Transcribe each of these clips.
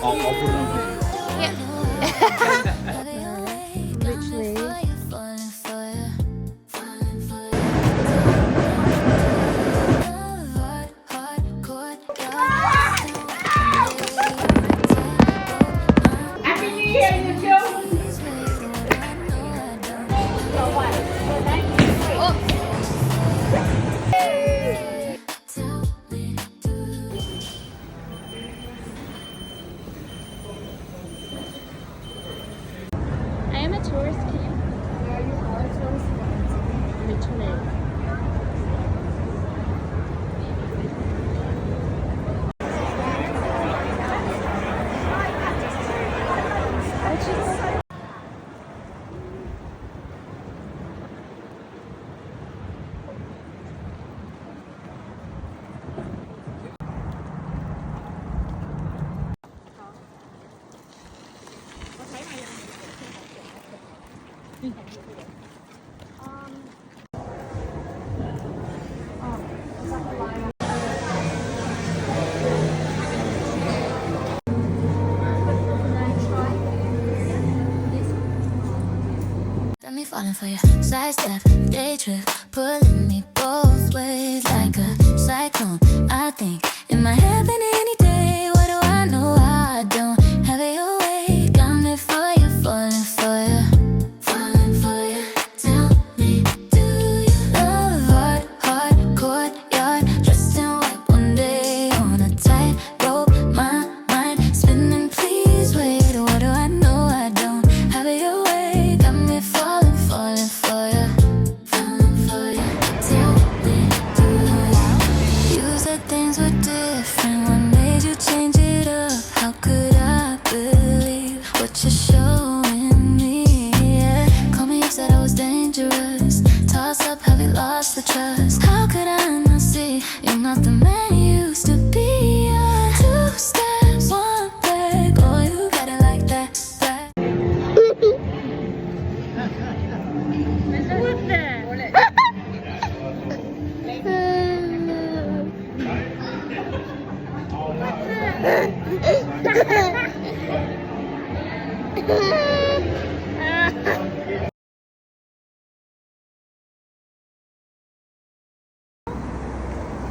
I'll put it on. Literally. Happy New Year, you two! I am a tourist, Kim. Yeah, you are a tourist. Literally. Got me falling for you. Sidestep, day trip, pulling me both ways like a cyclone. I think it might happen any day. What do I know? I don't have it your way. Got me for you, falling for you, falling for you. Tell me, do you love hard courtyard, dressed in white one day on a tight rope? My mind spinning. Please wait. What do I know? I don't have it your way. Got me falling for you, falling for you. Tell me, do you said things were different? What made you change it up? How could I believe what you're showing me? Yeah. Call me up, said I was dangerous. Toss up, have you lost the trust? How could I not see you're not the man you used to be? Two steps, one back. Oh, you got it like that.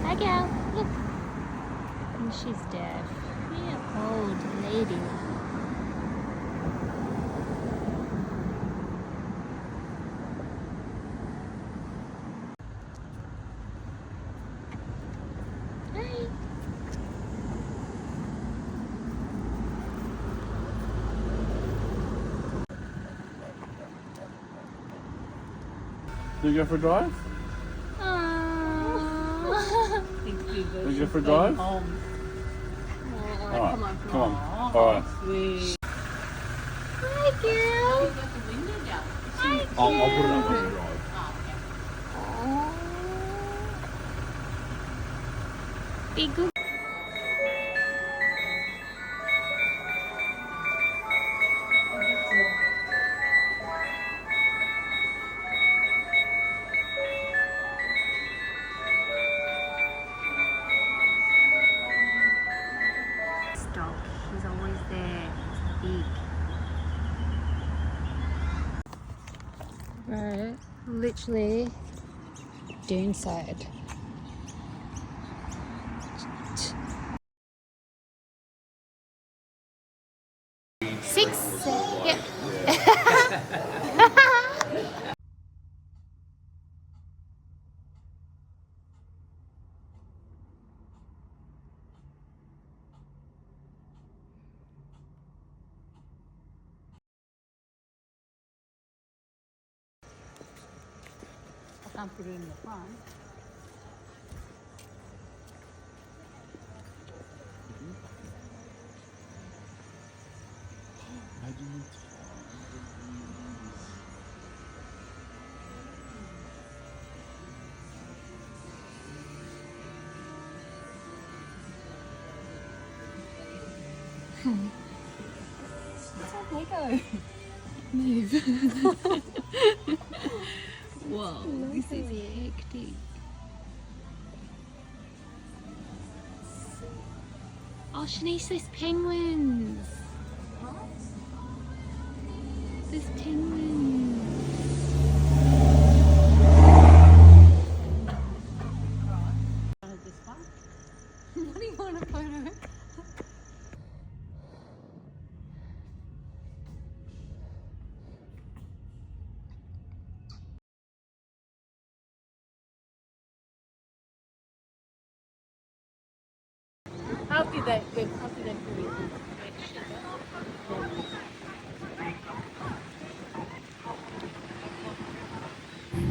Hi, gal. Look. And she's deaf. Yeah, old lady. Hi. Do you go for a drive? Do you go for a drive? Alright, come on. Alright. Hi, girl. I'll put it on the drive. Be good. Dog. He's always there. He's big. Right, literally dune side. Six. Yeah. I can't put it in the front. What's up, Lego? Move. Whoa, this is hectic. Oh, Shanice, there's penguins. There's penguins. This one. What do you want a photo? How did they do it?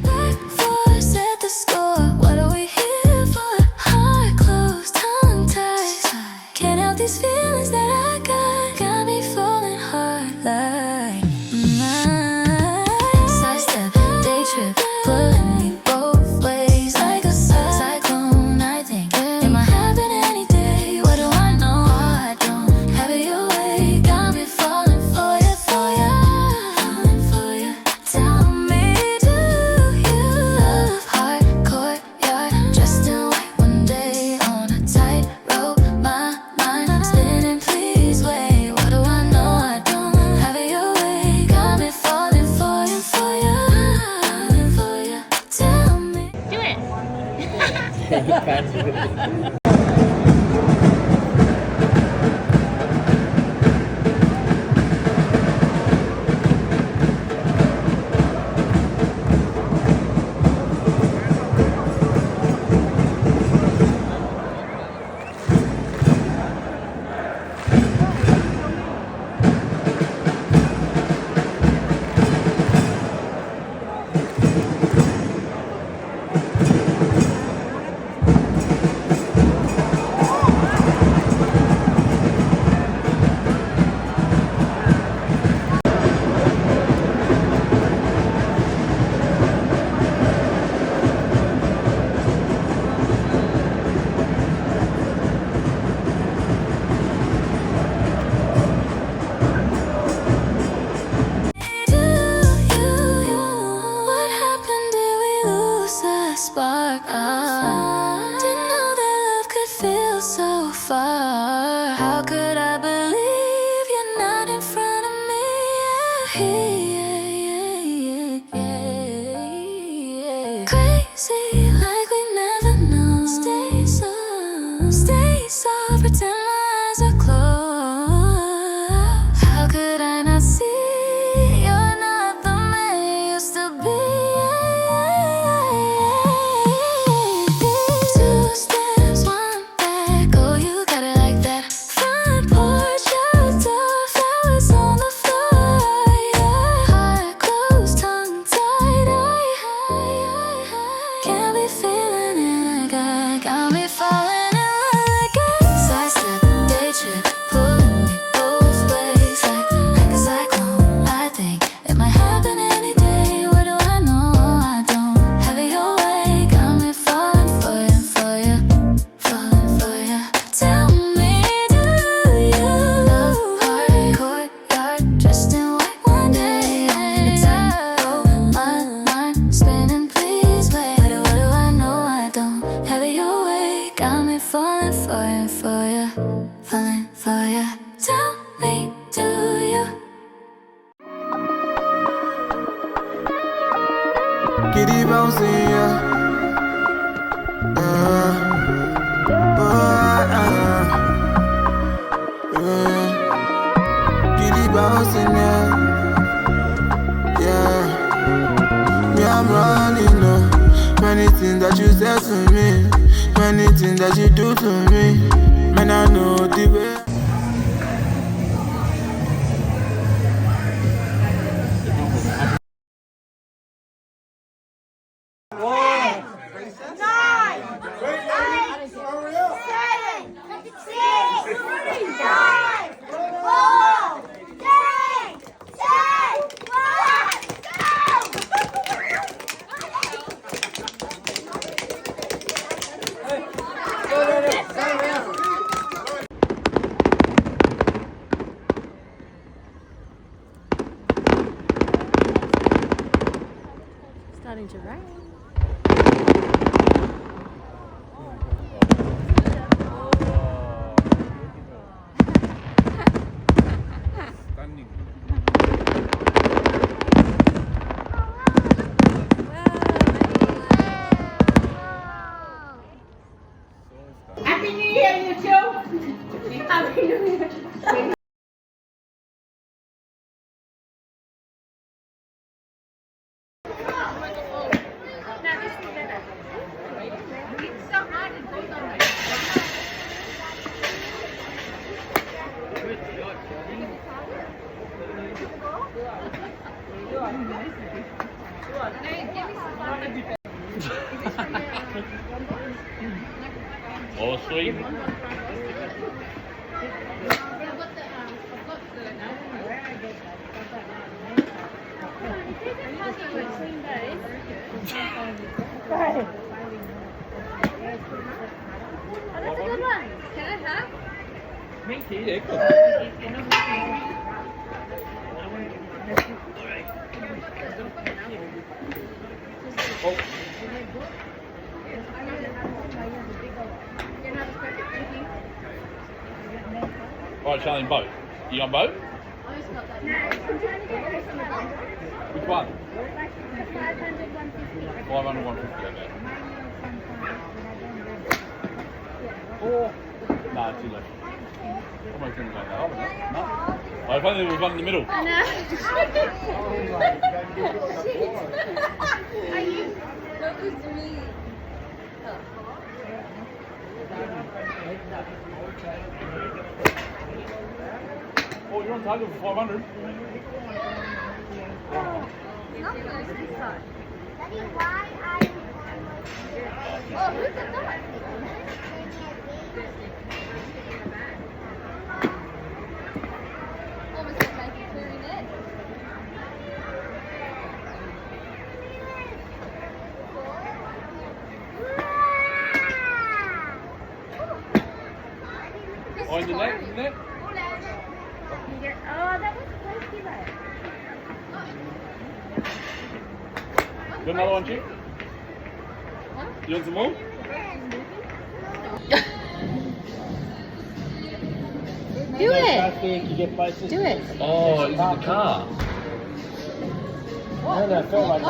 Back force at the score. What are we here for? Heart closed, tongue tied. Can't help these feelings that I got me falling hard like sidestep, day trip, pulling me both ways like a cyclone. I think it might happen any day. What do I know? I don't have it your way. Got me falling for you, falling for you. Tell me, do you love hardcore yard? Dressed in white one day on a tightrope. My mind spinning, please wait. What do I know? I don't have it your way. Got me falling for you, for you. Tell me. Do it. What happened? Did we lose the spark? Didn't know that love could feel so far. How could I believe you're not in front of me? Crazy, like we never know. Stay soft, pretend my eyes are closed. How could I not see you're not the man you used to be? Two steps, one back. Oh, you got it like that. Front porch, outdoor, flowers on the floor. Yeah. Heart closed, tongue tied. Can't be feeling it again. Got me falling in love again. Sidestep, day trip, pulling me both ways like a cyclone. I think it might happen any day. What do I know? I don't have it your way. Got me falling for you, falling for you. Tell me, do you love hardcore yard? Dressed in white one day on a tightrope. My mind spinning, please wait. What do I know? I don't have it your way. Got me falling for you, falling for you. Tell me, do you? Kitty bouncing, yeah. Kitty bouncing, yeah. Yeah. Me, I'm running, no. Many things that you said to me, many things that you do to me. Man, I know the way. Starting to rain. Oh, sweet. That's a good one. Can I have? Me too, yeah, good. Oh. Right, Sharlene, boat. You on boat? Which one? 500, 150. 500, 150, okay. Oh. No, too late. Almost didn't go that up, isn't it? No. Oh, if only there was one in the middle. I know. Are you? That was me. Oh, you're on target for 500. Not close this time. Oh, who's the dog? Almost like making clarinet. Oh, in the net? In the net? Oh, that was close to that. You got another one, chick? You want some more? Do it. Do it. Oh, is it the car? No, I felt like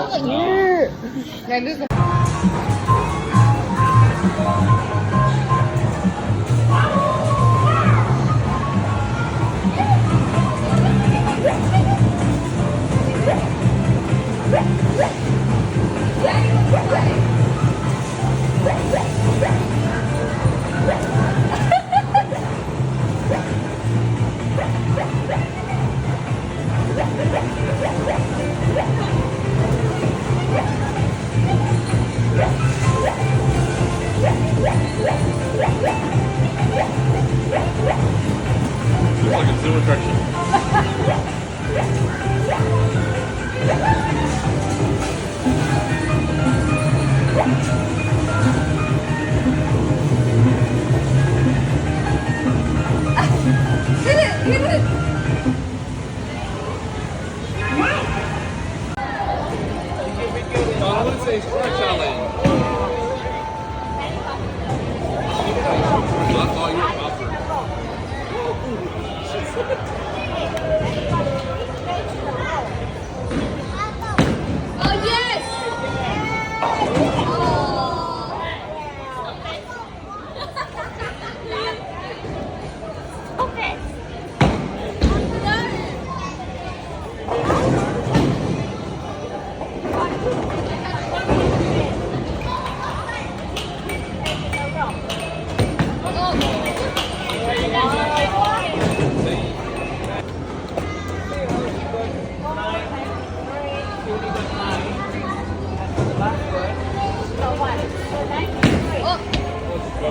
Looks like a zoo attraction. Hit it, hit it. I want to say it's correct, Sharlene. Oh, you're faster. Oh, yes. Okay.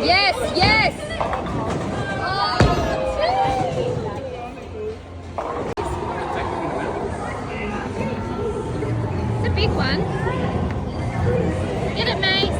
Yes, yes. It's a big one. Get it, mate.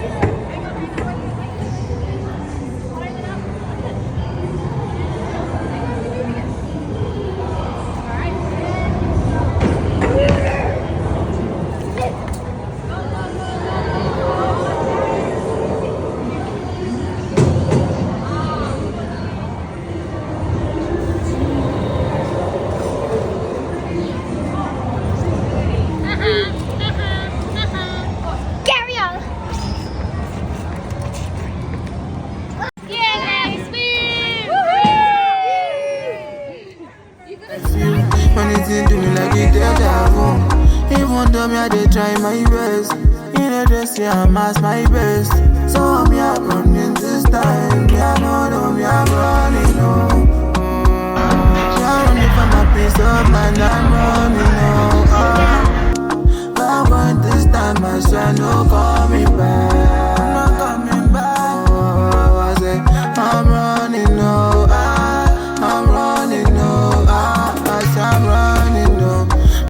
Carry on. Yeah, let's swim. Anything to me like it deja vu. Even though me I dey try my best, in a dress yeah I'm at my best. So me I running this time, me I know me I'm running home. Yeah, running for my peace of mind, I'm running home.